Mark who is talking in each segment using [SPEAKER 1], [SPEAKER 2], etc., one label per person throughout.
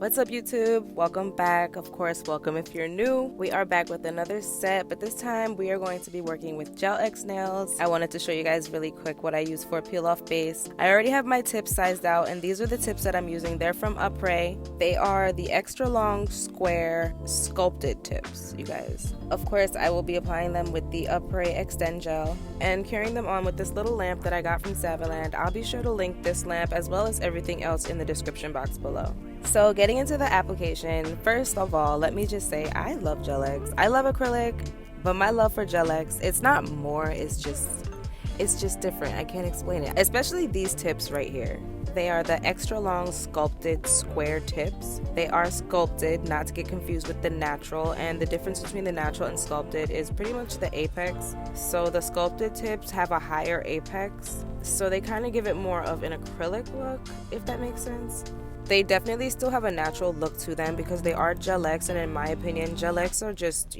[SPEAKER 1] What's up, YouTube? Welcome back. Of course, welcome if you're new. We are back with another set, but this time we are going to be working with Gel X nails. I wanted to show you guys really quick what I use for peel off base. I already have my tips sized out, and these are the tips that I'm using. They're from Aprés. They are the extra long square sculpted tips, you guys. Of course, I will be applying them with the Aprés Extend Gel and carrying them on with this little lamp that I got from Savaland. I'll be sure to link this lamp as well as everything else in the description box below. So getting into the application, first of all, let me just say I love Gel X. I love acrylic, but my love for Gel X, it's not more, it's just different. I can't explain it. Especially these tips right here. They are the extra long sculpted square tips. They are sculpted, not to get confused with the natural, and the difference between the natural and sculpted is pretty much the apex. So the sculpted tips have a higher apex, so they kind of give it more of an acrylic look, if that makes sense. They definitely still have a natural look to them because they are Gel X, and in my opinion, Gel X are just,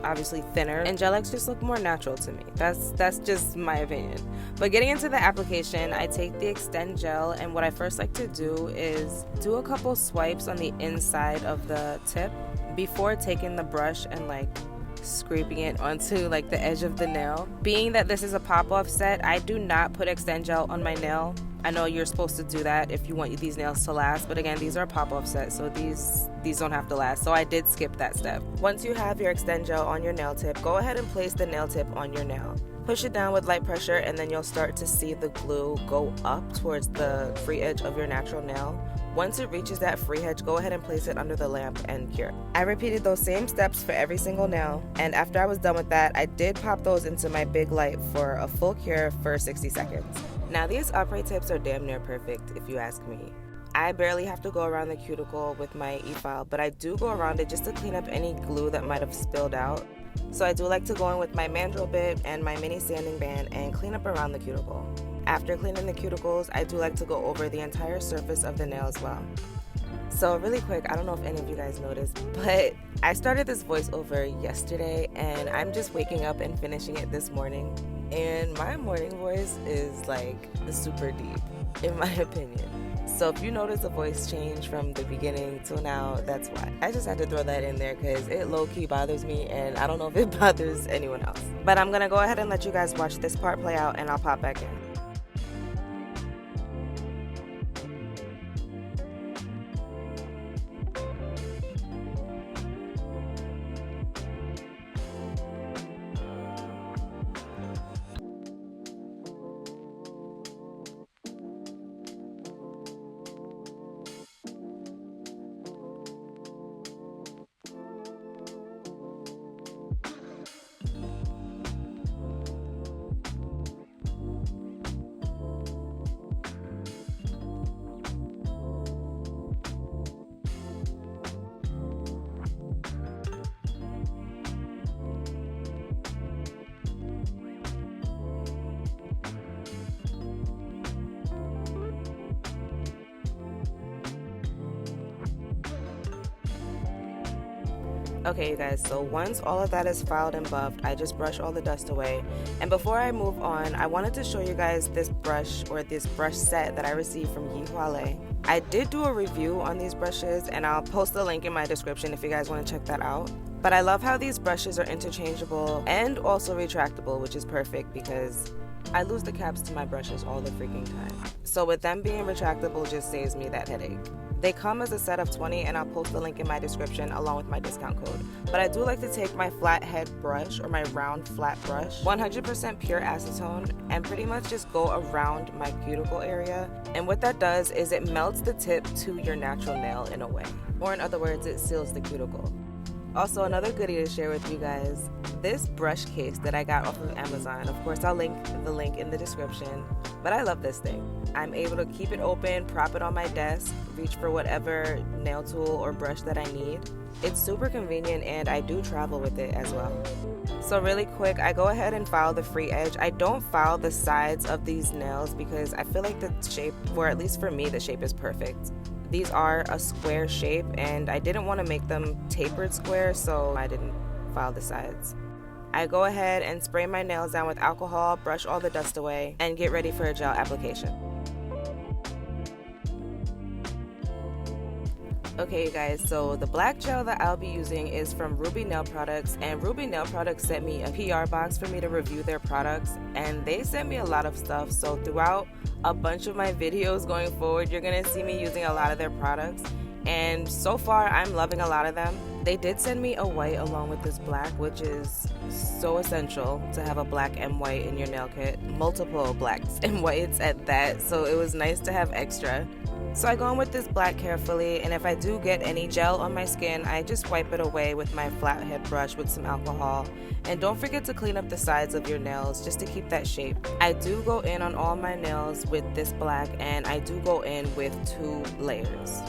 [SPEAKER 1] obviously thinner, and Gel X just look more natural to me. That's just my opinion. But getting into the application, I take the Extend Gel, and what I first like to do is do a couple swipes on the inside of the tip before taking the brush and scraping it onto the edge of the nail. Being that this is a pop-off set, I do not put Extend Gel on my nail. I know you're supposed to do that if you want these nails to last, but again, these are pop-off sets, so these don't have to last, so I did skip that step. Once you have your Extend Gel on your nail tip, go ahead and place the nail tip on your nail. Push it down with light pressure, and then you'll start to see the glue go up towards the free edge of your natural nail. Once it reaches that free edge, go ahead and place it under the lamp and cure. I repeated those same steps for every single nail, and after I was done with that, I did pop those into my big light for a full cure for 60 seconds. Now these Aprés tips are damn near perfect if you ask me. I barely have to go around the cuticle with my E-File, but I do go around it just to clean up any glue that might have spilled out. So I do like to go in with my mandrel bit and my mini sanding band and clean up around the cuticle. After cleaning the cuticles, I do like to go over the entire surface of the nail as well. So really quick, I don't know if any of you guys noticed, but I started this voiceover yesterday and I'm just waking up and finishing it this morning. And my morning voice is super deep, in my opinion. So if you notice a voice change from the beginning till now, that's why. I just had to throw that in there because it low-key bothers me, and I don't know if it bothers anyone else. But I'm gonna go ahead and let you guys watch this part play out, and I'll pop back in. Okay, you guys, so once all of that is filed and buffed, I just brush all the dust away. And before I move on, I wanted to show you guys this brush set that I received from Yihuale. I did do a review on these brushes, and I'll post the link in my description if you guys want to check that out. But I love how these brushes are interchangeable and also retractable, which is perfect because I lose the caps to my brushes all the freaking time. So with them being retractable just saves me that headache. They come as a set of 20, and I'll post the link in my description along with my discount code. But I do like to take my flat head brush, or my round flat brush, 100% pure acetone, and pretty much just go around my cuticle area. And what that does is it melts the tip to your natural nail in a way. Or in other words, it seals the cuticle. Also, another goodie to share with you guys, this brush case that I got off of Amazon. Of course, I'll link the link in the description, but I love this thing. I'm able to keep it open, prop it on my desk, reach for whatever nail tool or brush that I need. It's super convenient, and I do travel with it as well. So really quick, I go ahead and file the free edge. I don't file the sides of these nails because I feel like the shape, or at least for me, the shape is perfect. These are a square shape, and I didn't want to make them tapered square, so I didn't file the sides. I go ahead and spray my nails down with alcohol, brush all the dust away, and get ready for a gel application. Okay, you guys, so the black gel that I'll be using is from Ruby Nail Products, and Ruby Nail Products sent me a PR box for me to review their products, and they sent me a lot of stuff. So throughout a bunch of my videos going forward, you're gonna see me using a lot of their products, and so far I'm loving a lot of them. They did send me a white along with this black, which is so essential to have a black and white in your nail kit, multiple blacks and whites at that, so it was nice to have extra. So I go in with this black carefully, and if I do get any gel on my skin, I just wipe it away with my flathead brush with some alcohol. And don't forget to clean up the sides of your nails just to keep that shape. I do go in on all my nails with this black, and I do go in with 2 layers.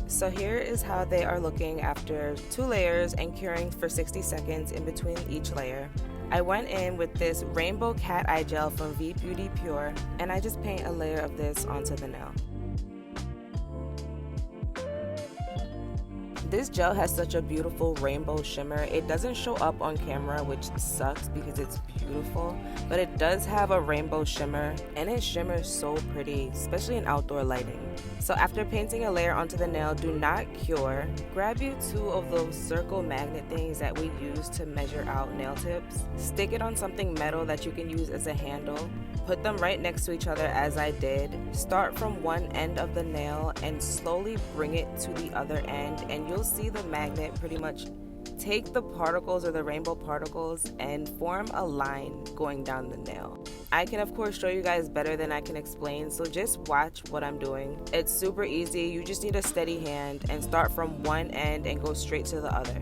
[SPEAKER 1] So here is how they are looking after 2 layers and curing for 60 seconds in between each layer. I went in with this rainbow cat eye gel from V Beauty Pure, and I just paint a layer of this onto the nail. This gel has such a beautiful rainbow shimmer. It doesn't show up on camera, which sucks because it's beautiful, but it does have a rainbow shimmer, and it shimmers so pretty, especially in outdoor lighting. So after painting a layer onto the nail, do not cure. Grab you 2 of those circle magnet things that we use to measure out nail tips. Stick it on something metal that you can use as a handle. Put them right next to each other as I did. Start from one end of the nail and slowly bring it to the other end, and you'll see the magnet pretty much take the particles or the rainbow particles and form a line going down the nail. I can of course show you guys better than I can explain, so just watch what I'm doing. It's super easy. You just need a steady hand and start from one end and go straight to the other.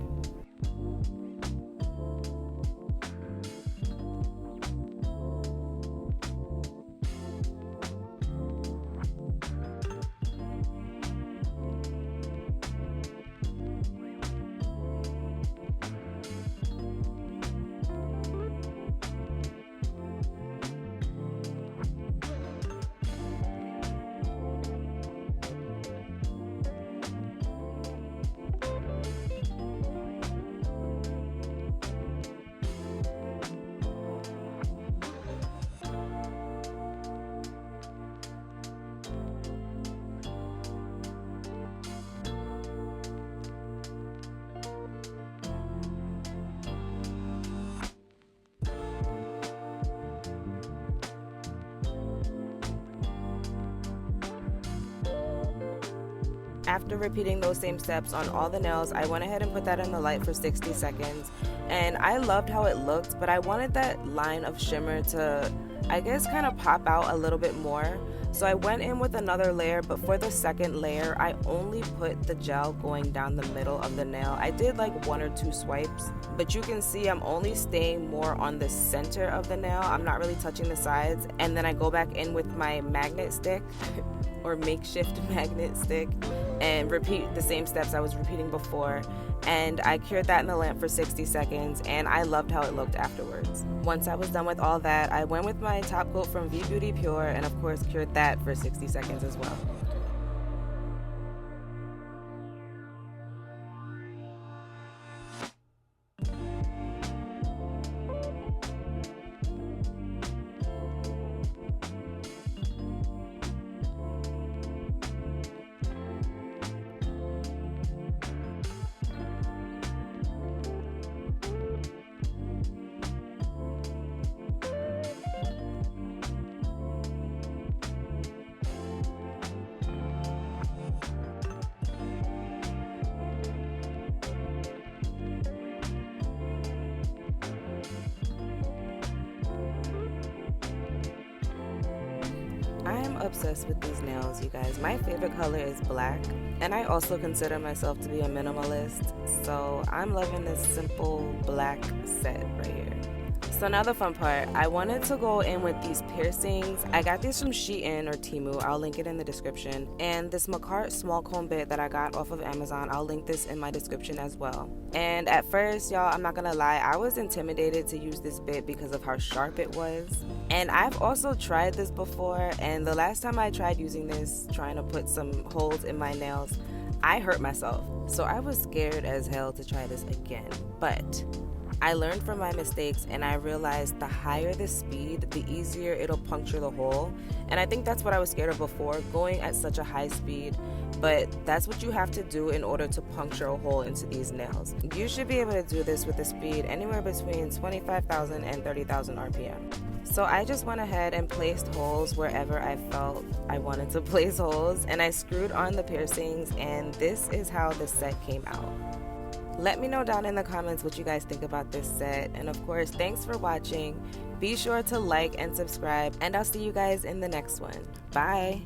[SPEAKER 1] After repeating those same steps on all the nails, I went ahead and put that in the light for 60 seconds. And I loved how it looked, but I wanted that line of shimmer to I guess kind of pop out a little bit more. So I went in with another layer, but for the second layer, I only put the gel going down the middle of the nail. I did like 1 or 2 swipes, but you can see I'm only staying more on the center of the nail. I'm not really touching the sides. And then I go back in with my magnet stick or makeshift magnet stick and repeat the same steps I was repeating before. And I cured that in the lamp for 60 seconds, and I loved how it looked afterwards. Once I was done with all that, I went with my top coat from V Beauty Pure and of course cured that for 60 seconds as well. I am obsessed with these nails, you guys. My favorite color is black, and I also consider myself to be a minimalist, so I'm loving this simple black set right here. So now the fun part, I wanted to go in with these piercings. I got these from Shein or Temu, I'll link it in the description, and this Makartt small comb bit that I got off of Amazon, I'll link this in my description as well. And at first, y'all, I'm not gonna lie, I was intimidated to use this bit because of how sharp it was. And I've also tried this before, and the last time I tried using this, trying to put some holes in my nails, I hurt myself. So I was scared as hell to try this again. But I learned from my mistakes, and I realized the higher the speed, the easier it'll puncture the hole. And I think that's what I was scared of before, going at such a high speed. But that's what you have to do in order to puncture a hole into these nails. You should be able to do this with a speed anywhere between 25,000 and 30,000 RPM. So I just went ahead and placed holes wherever I felt I wanted to place holes, and I screwed on the piercings, and this is how the set came out. Let me know down in the comments what you guys think about this set, and of course, thanks for watching. Be sure to like and subscribe, and I'll see you guys in the next one. Bye!